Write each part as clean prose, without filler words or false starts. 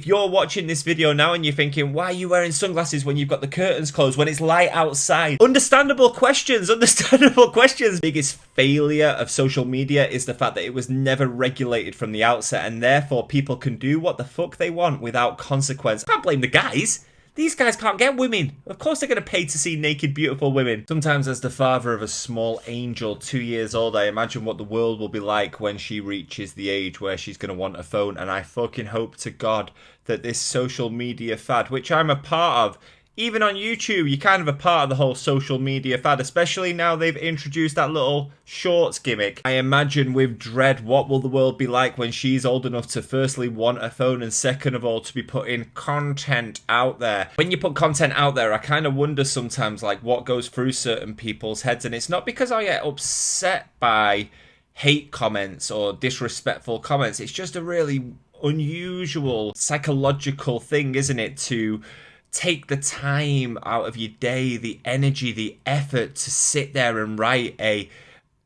If you're watching this video now and you're thinking, why are you wearing sunglasses when you've got the curtains closed, when it's light outside? Understandable questions, understandable questions. Biggest failure of social media is the fact that it was never regulated from the outset, and therefore people can do what the fuck they want without consequence. I can't blame the guys. These guys can't get women. Of course they're going to pay to see naked, beautiful women. Sometimes as the father of a small angel, 2 years old, I imagine what the world will be like when she reaches the age where she's going to want a phone. And I fucking hope to God that this social media fad, which I'm a part of, even on YouTube, you're kind of a part of the whole social media fad, especially now they've introduced that little shorts gimmick. I imagine with dread what will the world be like when she's old enough to firstly want a phone and second of all to be putting content out there. When you put content out there, I kind of wonder sometimes like what goes through certain people's heads, and it's not because I get upset by hate comments or disrespectful comments. It's just a really unusual psychological thing, isn't it, to take the time out of your day, the energy, the effort to sit there and write a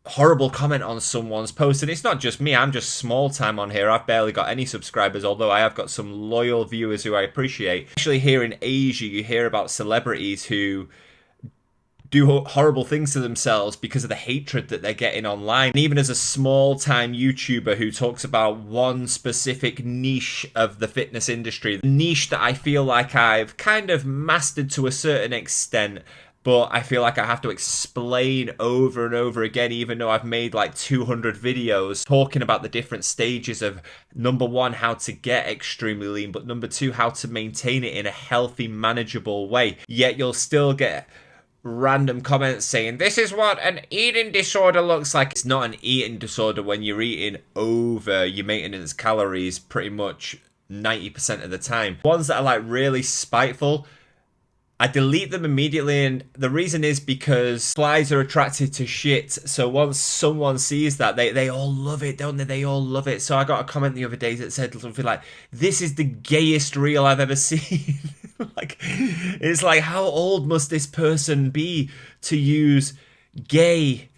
horrible comment on someone's post. And it's not just me, I'm just small time on here. I've barely got any subscribers, although I have got some loyal viewers who I appreciate. Especially here in Asia, you hear about celebrities who do horrible things to themselves because of the hatred that they're getting online. And even as a small-time YouTuber who talks about one specific niche of the fitness industry, the niche that I feel like I've kind of mastered to a certain extent, but I feel like I have to explain over and over again, even though I've made like 200 videos talking about the different stages of, number one, how to get extremely lean, but number two, how to maintain it in a healthy, manageable way. Yet you'll still get random comments saying this is what an eating disorder looks like. It's not an eating disorder when you're eating over your maintenance calories pretty much 90% of the time. Ones that are like really spiteful, I delete them immediately, and the reason is because flies are attracted to shit. So once someone sees that, they all love it, don't they? They all love it. So I got a comment the other day that said something like, this is the gayest reel I've ever seen. Like, it's like, how old must this person be to use gay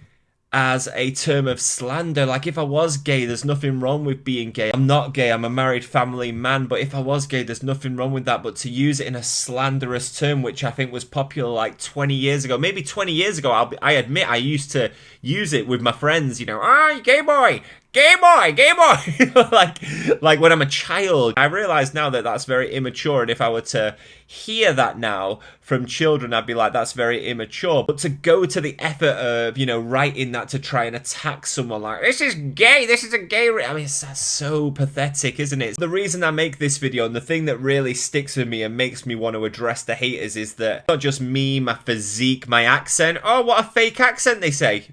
as a term of slander? Like, if I was gay, there's nothing wrong with being gay. I'm not gay, I'm a married family man, but if I was gay, there's nothing wrong with that. But to use it in a slanderous term, which I think was popular like 20 years ago, maybe 20 years ago, I admit I used to use it with my friends, you know, you gay boy, gay boy, gay boy. like when I'm a child. I realize now that that's very immature, and if I were to hear that now from children, I'd be like, that's very immature. But to go to the effort of, you know, writing that to try and attack someone like, this is gay, this is a gay, I mean, that's so pathetic, isn't it? The reason I make this video, and the thing that really sticks with me and makes me want to address the haters, is that not just me, my physique, my accent. Oh, what a fake accent, they say.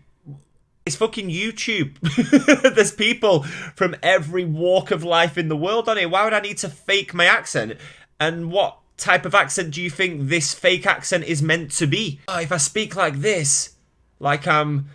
It's fucking YouTube. There's people from every walk of life in the world on it. Why would I need to fake my accent? And what type of accent do you think this fake accent is meant to be? Oh, if I speak like this, like I'm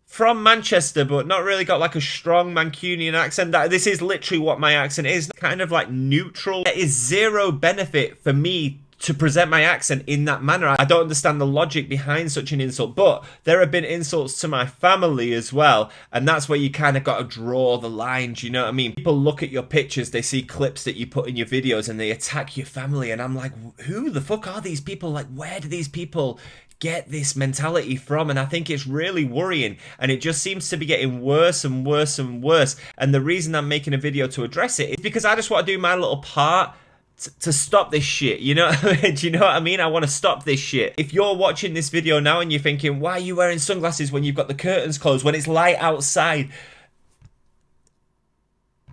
from Manchester, but not really got like a strong Mancunian accent, this is literally what my accent is. Kind of like neutral. There is zero benefit for me to present my accent in that manner. I don't understand the logic behind such an insult, but there have been insults to my family as well, and that's where you kind of got to draw the lines, you know what I mean? People look at your pictures, they see clips that you put in your videos, and they attack your family, and I'm like, who the fuck are these people? Like, where do these people get this mentality from? And I think it's really worrying, and it just seems to be getting worse and worse and worse. And the reason I'm making a video to address it is because I just want to do my little part to stop this shit, you know? Do you know what I mean? I want to stop this shit. If you're watching this video now and you're thinking, why are you wearing sunglasses when you've got the curtains closed, when it's light outside?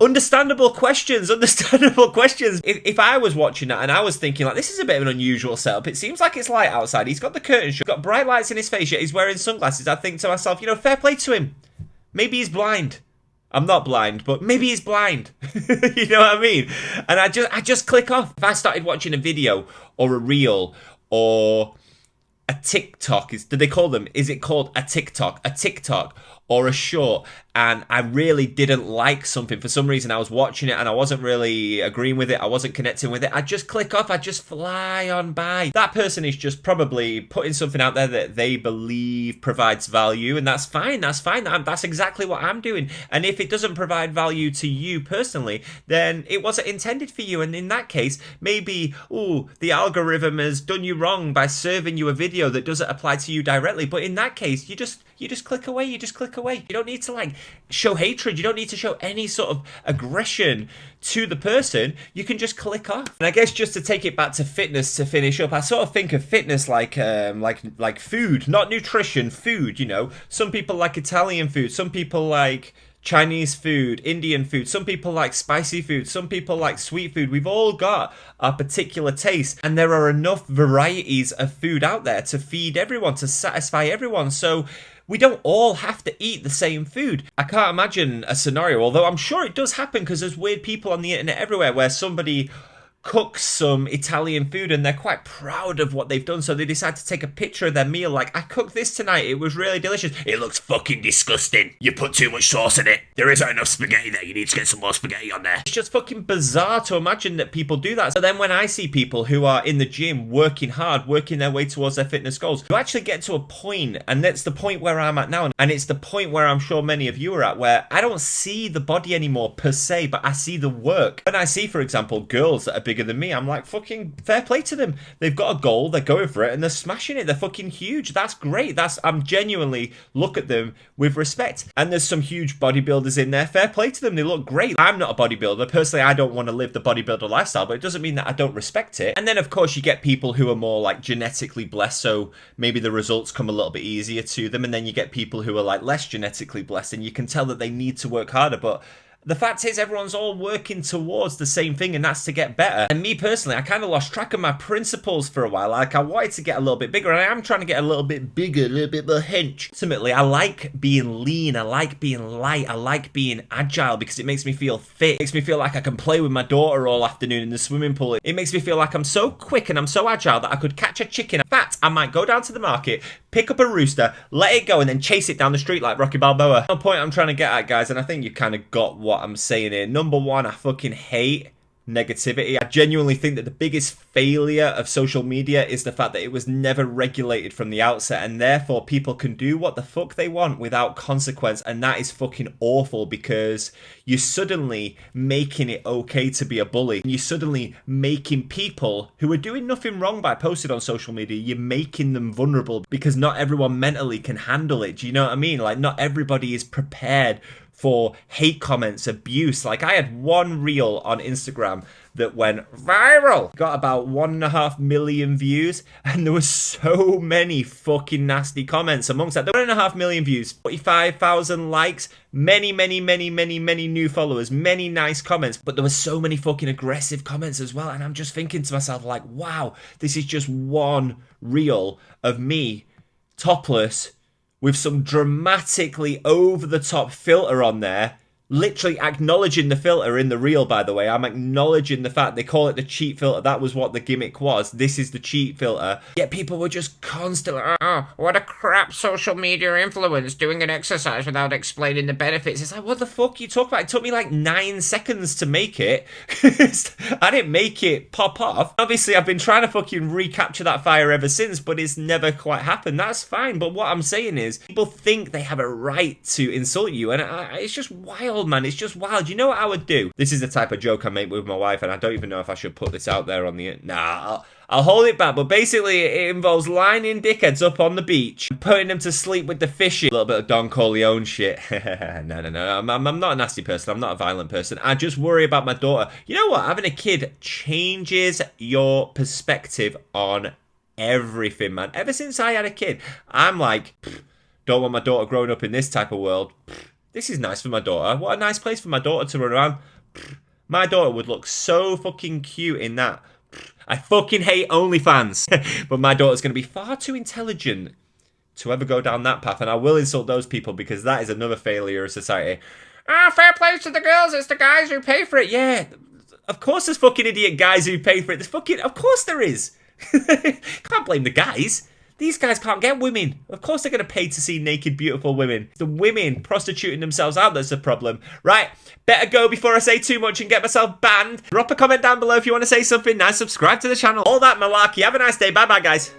Understandable questions, understandable questions. If I was watching that and I was thinking, like, this is a bit of an unusual setup, it seems like it's light outside, he's got the curtains shut, got bright lights in his face, yet he's wearing sunglasses, I'd think to myself, you know, fair play to him. Maybe he's blind. I'm not blind, but maybe he's blind. You know what I mean? And I just click off. If I started watching a video or a reel or a TikTok, do they call them? Is it called a TikTok? A TikTok or a short, and I really didn't like something for some reason, I was watching it and I wasn't really agreeing with it, I wasn't connecting with it, I just click off, I just fly on by. That person is just probably putting something out there that they believe provides value, and that's fine, that's exactly what I'm doing. And if it doesn't provide value to you personally, then it wasn't intended for you, and in that case, maybe, the algorithm has done you wrong by serving you a video that doesn't apply to you directly, but in that case, you just click away, you don't need to like show hatred, you don't need to show any sort of aggression to the person, you can just click off. And I guess just to take it back to fitness to finish up, I sort of think of fitness like food, not nutrition, food, you know. Some people like Italian food, some people like Chinese food, Indian food, some people like spicy food, some people like sweet food. We've all got our particular taste, and there are enough varieties of food out there to feed everyone, to satisfy everyone. So we don't all have to eat the same food. I can't imagine a scenario, although I'm sure it does happen because there's weird people on the internet everywhere, where somebody cooks some Italian food and they're quite proud of what they've done, so they decide to take a picture of their meal, like, I cooked this tonight, it was really delicious. It looks fucking disgusting, you put too much sauce in it, there isn't enough spaghetti there, you need to get some more spaghetti on there. It's just fucking bizarre to imagine that people do that. So then when I see people who are in the gym working hard, working their way towards their fitness goals, you actually get to a point, and that's the point where I'm at now, and it's the point where I'm sure many of you are at, where I don't see the body anymore per se, but I see the work. When I see, for example, girls that are bigger than me, I'm like, fucking fair play to them. They've got a goal, they're going for it, and they're smashing it. They're fucking huge. That's great. I'm genuinely look at them with respect. And there's some huge bodybuilders in there. Fair play to them. They look great. I'm not a bodybuilder. Personally, I don't want to live the bodybuilder lifestyle, but it doesn't mean that I don't respect it. And then, of course, you get people who are more like genetically blessed, so maybe the results come a little bit easier to them. And then you get people who are like less genetically blessed, and you can tell that they need to work harder, but the fact is, everyone's all working towards the same thing, and that's to get better. And me personally, I kind of lost track of my principles for a while. Like, I wanted to get a little bit bigger, and I am trying to get a little bit bigger, a little bit more hench. Ultimately, I like being lean, I like being light, I like being agile, because it makes me feel fit. It makes me feel like I can play with my daughter all afternoon in the swimming pool. It makes me feel like I'm so quick and I'm so agile that I could catch a chicken. In fact, I might go down to the market, pick up a rooster, let it go, and then chase it down the street like Rocky Balboa. The point I'm trying to get at, guys, and I think you kind of got what I'm saying here. Number one, I fucking hate negativity. I genuinely think that the biggest failure of social media is the fact that it was never regulated from the outset, and therefore people can do what the fuck they want without consequence, and that is fucking awful, because you're suddenly making it okay to be a bully. You're suddenly making people who are doing nothing wrong by posting on social media, you're making them vulnerable, because not everyone mentally can handle it. Do you know what I mean? Like, not everybody is prepared for hate comments, abuse. Like, I had one reel on Instagram that went viral, got about 1.5 million views, and there were so many fucking nasty comments amongst that. 1.5 million views, 45,000 likes, many new followers, many nice comments, but there were so many fucking aggressive comments as well. And I'm just thinking to myself, like, wow, this is just one reel of me topless with some dramatically over-the-top filter on there, literally acknowledging the filter in the reel, by the way. I'm acknowledging the fact they call it the cheat filter. That was what the gimmick was. This is the cheat filter. Yet people were just constantly, what a crap social media influence, doing an exercise without explaining the benefits. It's like, what the fuck you talk about? It took me like 9 seconds to make it. I didn't make it pop off. Obviously, I've been trying to fucking recapture that fire ever since, but it's never quite happened. That's fine. But what I'm saying is, people think they have a right to insult you, and it's just wild. Man, it's just wild. You know what I would do? This is the type of joke I make with my wife, and I don't even know if I should put this out there on the... I'll hold it back, but basically it involves lining dickheads up on the beach and putting them to sleep with the fishes. A little bit of Don Corleone shit. No. I'm not a nasty person. I'm not a violent person. I just worry about my daughter. You know what? Having a kid changes your perspective on everything, man. Ever since I had a kid, I'm like, don't want my daughter growing up in this type of world. This is nice for my daughter. What a nice place for my daughter to run around. My daughter would look so fucking cute in that. I fucking hate OnlyFans. But my daughter's going to be far too intelligent to ever go down that path. And I will insult those people, because that is another failure of society. Fair play to the girls. It's the guys who pay for it. Yeah, of course there's fucking idiot guys who pay for it. Of course there is. Can't blame the guys. These guys can't get women. Of course they're going to pay to see naked, beautiful women. The women prostituting themselves out that's the problem. Right, better go before I say too much and get myself banned. Drop a comment down below if you want to say something nice. Subscribe to the channel. All that malarkey. Have a nice day. Bye-bye, guys.